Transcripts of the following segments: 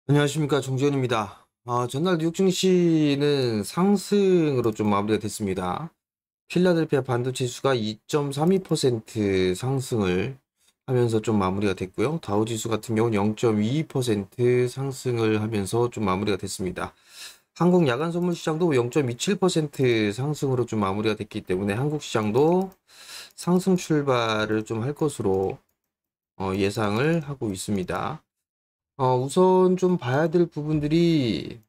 안녕하십니까, 정지현입니다. 전날 뉴욕 증시는 상승으로 좀 마무리가 됐습니다. 필라델피아 반도체 지수가 2.32% 상승을 하면서 좀 마무리가 됐고요. 다우지수 같은 경우는 0.22% 상승을 하면서 좀 마무리가 됐습니다. 한국 야간 선물 시장도 0.27% 상승으로 좀 마무리가 됐기 때문에 한국 시장도 상승 출발을 좀 할 것으로 예상을 하고 있습니다. 우선 좀 봐야 될 부분들이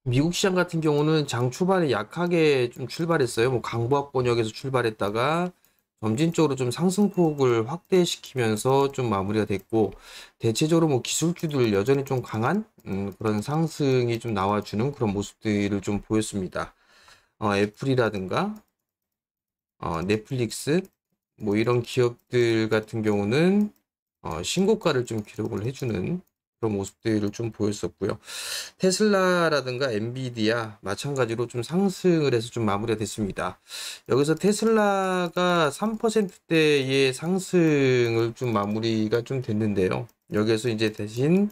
미국 시장 같은 경우는 장 초반에 약하게 좀 출발했어요. 뭐 강보합 권역에서 출발했다가 점진적으로 좀 상승폭을 확대시키면서 좀 마무리가 됐고, 대체적으로 뭐 기술주들 여전히 좀 강한 그런 상승이 좀 나와주는 그런 모습들을 좀 보였습니다. 애플이라든가 넷플릭스 뭐 이런 기업들 같은 경우는 신고가를 좀 기록을 해주는 그런 모습들을 좀 보였었고요. 테슬라라든가 엔비디아 마찬가지로 좀 상승을 해서 좀 마무리가 됐습니다. 여기서 테슬라가 3%대의 상승을 좀 마무리가 좀 됐는데요. 여기에서 이제 대신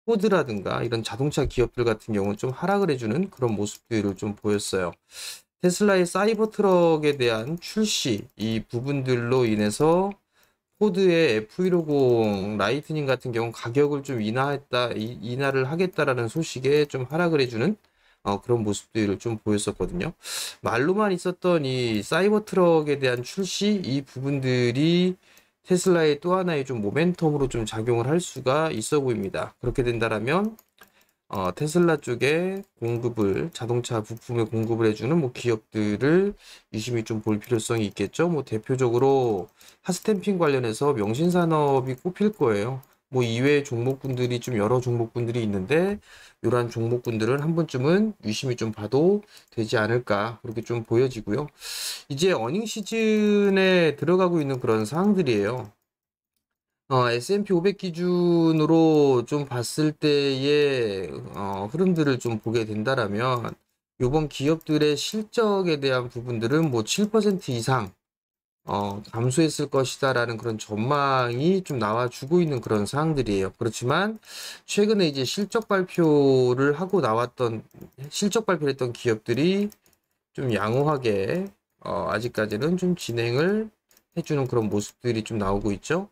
포드라든가 이런 자동차 기업들 같은 경우는 좀 하락을 해주는 그런 모습들을 좀 보였어요. 테슬라의 사이버 트럭에 대한 출시 이 부분들로 인해서 포드의 F150 라이트닝 같은 경우 가격을 좀 인하를 하겠다라는 소식에 좀 하락을 해주는 그런 모습들을 좀 보였었거든요. 말로만 있었던 이 사이버 트럭에 대한 출시 이 부분들이 테슬라의 또 하나의 좀 모멘텀으로 좀 작용을 할 수가 있어 보입니다. 그렇게 된다라면 테슬라 쪽에 자동차 부품을 공급을 해주는 뭐 기업들을 유심히 좀 볼 필요성이 있겠죠. 뭐 대표적으로 하스템핑 관련해서 명신산업이 꼽힐 거예요. 뭐 이외의 종목군들이 좀 여러 종목군들이 있는데 이러한 종목군들은 한 번쯤은 유심히 좀 봐도 되지 않을까 그렇게 좀 보여지고요. 이제 어닝 시즌에 들어가고 있는 그런 사항들이에요. S&P 500 기준으로 좀 봤을 때의 흐름들을 좀 보게 된다라면 요번 기업들의 실적에 대한 부분들은 뭐 7% 이상 감소했을 것이다라는 그런 전망이 좀 나와주고 있는 그런 사항들이에요. 그렇지만 최근에 이제 실적 발표를 했던 기업들이 좀 양호하게 아직까지는 좀 진행을 해주는 그런 모습들이 좀 나오고 있죠.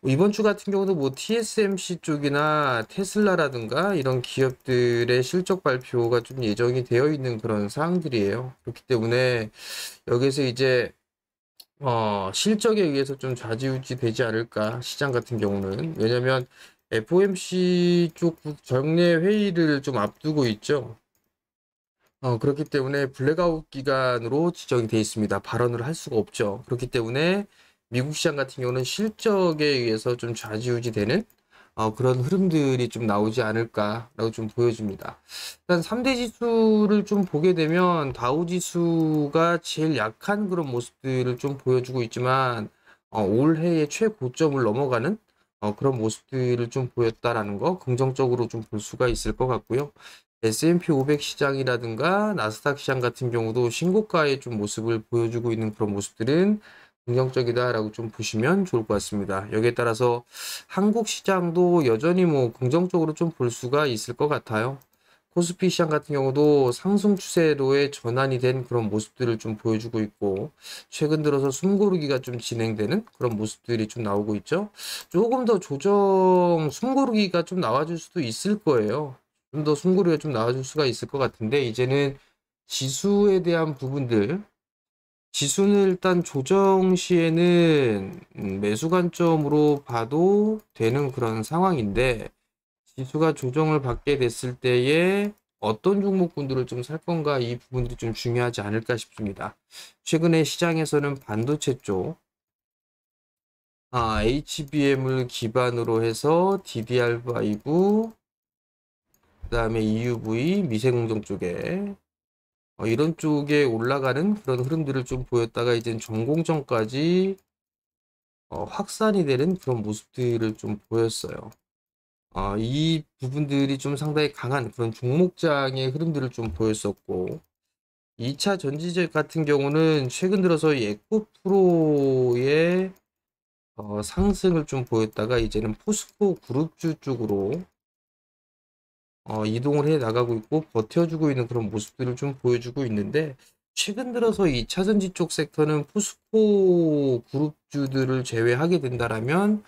이번 주 같은 경우도 뭐 TSMC 쪽이나 테슬라라든가 이런 기업들의 실적 발표가 좀 예정이 되어 있는 그런 사항들이에요. 그렇기 때문에 여기서 이제 실적에 의해서 좀 좌지우지 되지 않을까 시장 같은 경우는 왜냐면 FOMC 쪽 정례 회의를 좀 앞두고 있죠. 그렇기 때문에 블랙아웃 기간으로 지정이 되어 있습니다. 발언을 할 수가 없죠. 그렇기 때문에 미국 시장 같은 경우는 실적에 의해서 좀 좌지우지되는 그런 흐름들이 좀 나오지 않을까라고 좀 보여집니다. 일단 3대 지수를 좀 보게 되면 다우 지수가 제일 약한 그런 모습들을 좀 보여주고 있지만 올해의 최고점을 넘어가는 그런 모습들을 좀 보였다라는 거 긍정적으로 좀 볼 수가 있을 것 같고요. S&P 500 시장이라든가 나스닥 시장 같은 경우도 신고가의 좀 모습을 보여주고 있는 그런 모습들은 긍정적이다라고 좀 보시면 좋을 것 같습니다. 여기에 따라서 한국 시장도 여전히 뭐 긍정적으로 좀 볼 수가 있을 것 같아요. 코스피 시장 같은 경우도 상승 추세로의 전환이 된 그런 모습들을 좀 보여주고 있고, 최근 들어서 숨고르기가 좀 진행되는 그런 모습들이 좀 나오고 있죠. 조금 더 숨고르기가 좀 나와줄 수도 있을 거예요. 좀 더 숨고르기가 좀 나와줄 수가 있을 것 같은데, 이제는 지수에 대한 부분들, 지수는 일단 조정 시에는 매수 관점으로 봐도 되는 그런 상황인데, 지수가 조정을 받게 됐을 때에 어떤 종목군들을 좀 살 건가 이 부분들이 좀 중요하지 않을까 싶습니다. 최근에 시장에서는 반도체 쪽, HBM을 기반으로 해서 DDR5, 그다음에 EUV, 미세공정 쪽에 이런 쪽에 올라가는 그런 흐름들을 좀 보였다가 이제 전공정까지 확산이 되는 그런 모습들을 좀 보였어요. 이 부분들이 좀 상당히 강한 그런 종목장의 흐름들을 좀 보였었고, 2차 전지적 같은 경우는 최근 들어서 이 에코프로의 상승을 좀 보였다가 이제는 포스코 그룹주 쪽으로 이동을 해 나가고 있고 버텨주고 있는 그런 모습들을 좀 보여주고 있는데, 최근 들어서 이 차전지 쪽 섹터는 포스코 그룹주들을 제외하게 된다라면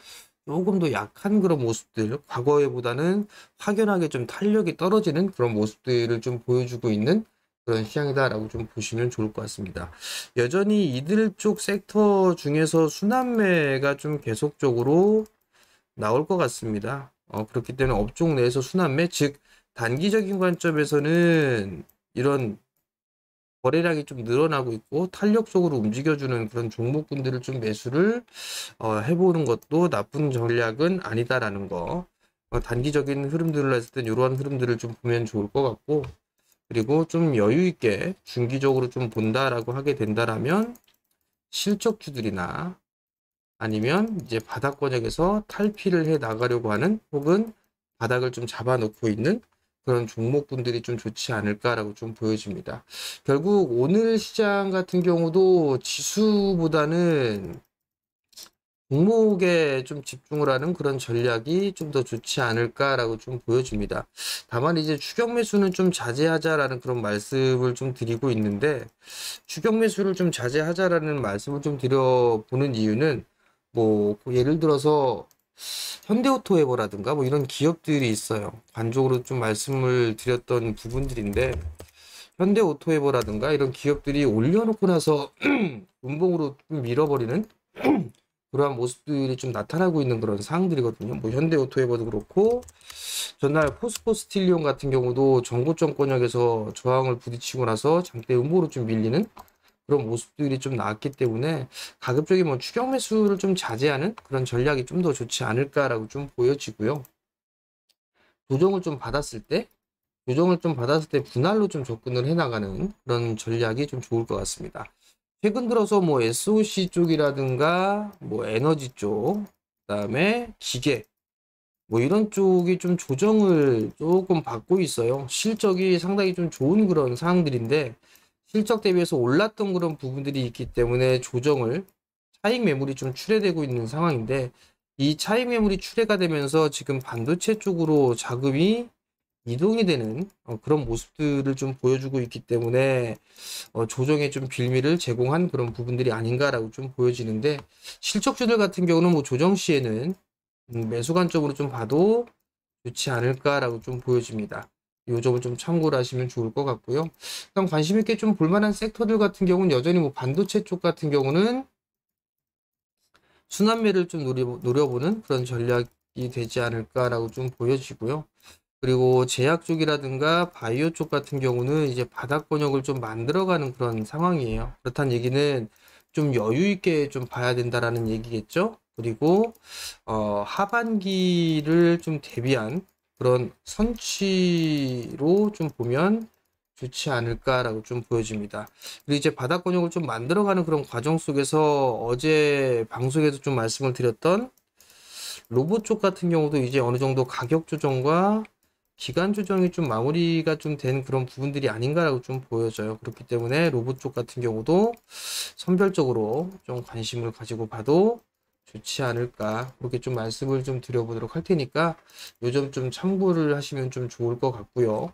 조금 더 약한 그런 모습들, 과거에보다는 확연하게 좀 탄력이 떨어지는 그런 모습들을 좀 보여주고 있는 그런 시장이다라고 좀 보시면 좋을 것 같습니다. 여전히 이들 쪽 섹터 중에서 순환매가 좀 계속적으로 나올 것 같습니다. 그렇기 때문에 업종 내에서 순환매, 즉 단기적인 관점에서는 이런 거래량이 좀 늘어나고 있고 탄력적으로 움직여주는 그런 종목군들을 좀 매수를 해보는 것도 나쁜 전략은 아니다라는 거. 단기적인 흐름들을 했을 땐 이러한 흐름들을 좀 보면 좋을 것 같고, 그리고 좀 여유 있게 중기적으로 좀 본다라고 하게 된다라면 실적주들이나 아니면 이제 바닥권역에서 탈피를 해 나가려고 하는, 혹은 바닥을 좀 잡아놓고 있는 그런 종목군들이 좀 좋지 않을까라고 좀 보여집니다. 결국 오늘 시장 같은 경우도 지수보다는 종목에 좀 집중을 하는 그런 전략이 좀 더 좋지 않을까라고 좀 보여집니다. 다만 이제 추격 매수는 좀 자제하자라는 그런 말씀을 좀 드리고 있는데, 추격 매수를 좀 자제하자라는 말씀을 좀 드려보는 이유는, 뭐 예를 들어서 현대오토에버라든가 뭐 이런 기업들이 있어요. 관적으로 좀 말씀을 드렸던 부분들인데, 현대오토에버라든가 이런 기업들이 올려놓고 나서 음봉으로 좀 밀어버리는 그러한 모습들이 좀 나타나고 있는 그런 상황들이거든요. 뭐 현대오토에버도 그렇고, 전날 포스코 스틸리온 같은 경우도 전고점권역에서 저항을 부딪히고 나서 장대 음봉으로 좀 밀리는 그런 모습들이 좀 나왔기 때문에, 가급적이 뭐 추격 매수를 좀 자제하는 그런 전략이 좀 더 좋지 않을까라고 좀 보여지고요. 조정을 좀 받았을 때, 분할로 좀 접근을 해나가는 그런 전략이 좀 좋을 것 같습니다. 최근 들어서 뭐 SOC 쪽이라든가 뭐 에너지 쪽, 그다음에 기계, 뭐 이런 쪽이 좀 조정을 조금 받고 있어요. 실적이 상당히 좀 좋은 그런 상황들인데, 실적 대비해서 올랐던 그런 부분들이 있기 때문에 조정을, 차익 매물이 좀 출회되고 있는 상황인데, 이 차익 매물이 출회가 되면서 지금 반도체 쪽으로 자금이 이동이 되는 그런 모습들을 좀 보여주고 있기 때문에 조정에 좀 빌미를 제공한 그런 부분들이 아닌가라고 좀 보여지는데, 실적주들 같은 경우는 뭐 조정 시에는 매수 관점으로 좀 봐도 좋지 않을까라고 좀 보여집니다. 이 점을 좀 참고를 하시면 좋을 것 같고요. 일단 관심 있게 좀 볼만한 섹터들 같은 경우는 여전히 뭐 반도체 쪽 같은 경우는 순환매를 좀 노려보는 그런 전략이 되지 않을까라고 좀 보여지고요. 그리고 제약 쪽이라든가 바이오 쪽 같은 경우는 이제 바닥 권역을 좀 만들어가는 그런 상황이에요. 그렇다는 얘기는 좀 여유 있게 좀 봐야 된다라는 얘기겠죠. 그리고 하반기를 좀 대비한 그런 선취로 좀 보면 좋지 않을까라고 좀 보여집니다. 그리고 이제 바닥 권역을 좀 만들어가는 그런 과정 속에서 어제 방송에서 좀 말씀을 드렸던 로봇 쪽 같은 경우도 이제 어느 정도 가격 조정과 기간 조정이 좀 마무리가 좀 된 그런 부분들이 아닌가라고 좀 보여져요. 그렇기 때문에 로봇 쪽 같은 경우도 선별적으로 좀 관심을 가지고 봐도 좋지 않을까, 그렇게 좀 말씀을 좀 드려보도록 할 테니까 요점 좀 참고를 하시면 좀 좋을 것 같고요.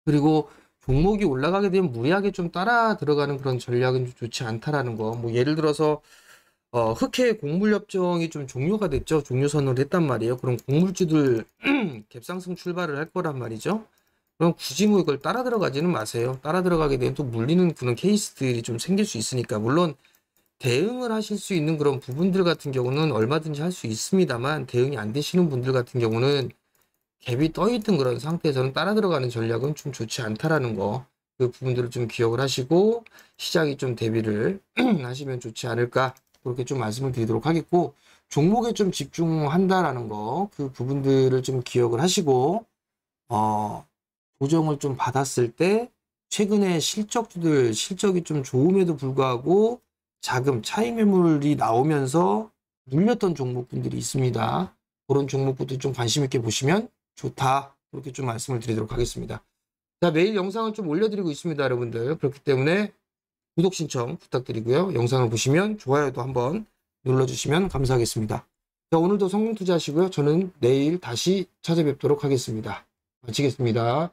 그리고 종목이 올라가게 되면 무리하게 좀 따라 들어가는 그런 전략은 좀 좋지 않다라는 거. 뭐 예를 들어서 흑해 곡물협정이 좀 종료가 됐죠. 종료 선언을 했단 말이에요. 그럼 곡물주들 갭상승 출발을 할 거란 말이죠. 그럼 굳이 뭐 이걸 따라 들어가지는 마세요. 따라 들어가게 되면 또 물리는 그런 케이스들이 좀 생길 수 있으니까. 물론 대응을 하실 수 있는 그런 부분들 같은 경우는 얼마든지 할 수 있습니다만, 대응이 안 되시는 분들 같은 경우는 갭이 떠있던 그런 상태에서는 따라 들어가는 전략은 좀 좋지 않다라는 거. 그 부분들을 좀 기억을 하시고 시장이 좀 대비를 하시면 좋지 않을까, 그렇게 좀 말씀을 드리도록 하겠고, 종목에 좀 집중한다라는 거, 그 부분들을 좀 기억을 하시고, 조정을 좀 받았을 때 최근에 실적주들 실적이 좀 좋음에도 불구하고 자금 차익 매물이 나오면서 눌렸던 종목분들이 있습니다. 그런 종목부터 좀 관심 있게 보시면 좋다, 그렇게 좀 말씀을 드리도록 하겠습니다. 자, 매일 영상을 좀 올려드리고 있습니다, 여러분들. 그렇기 때문에 구독 신청 부탁드리고요. 영상을 보시면 좋아요도 한번 눌러주시면 감사하겠습니다. 자, 오늘도 성공 투자하시고요. 저는 내일 다시 찾아뵙도록 하겠습니다. 마치겠습니다.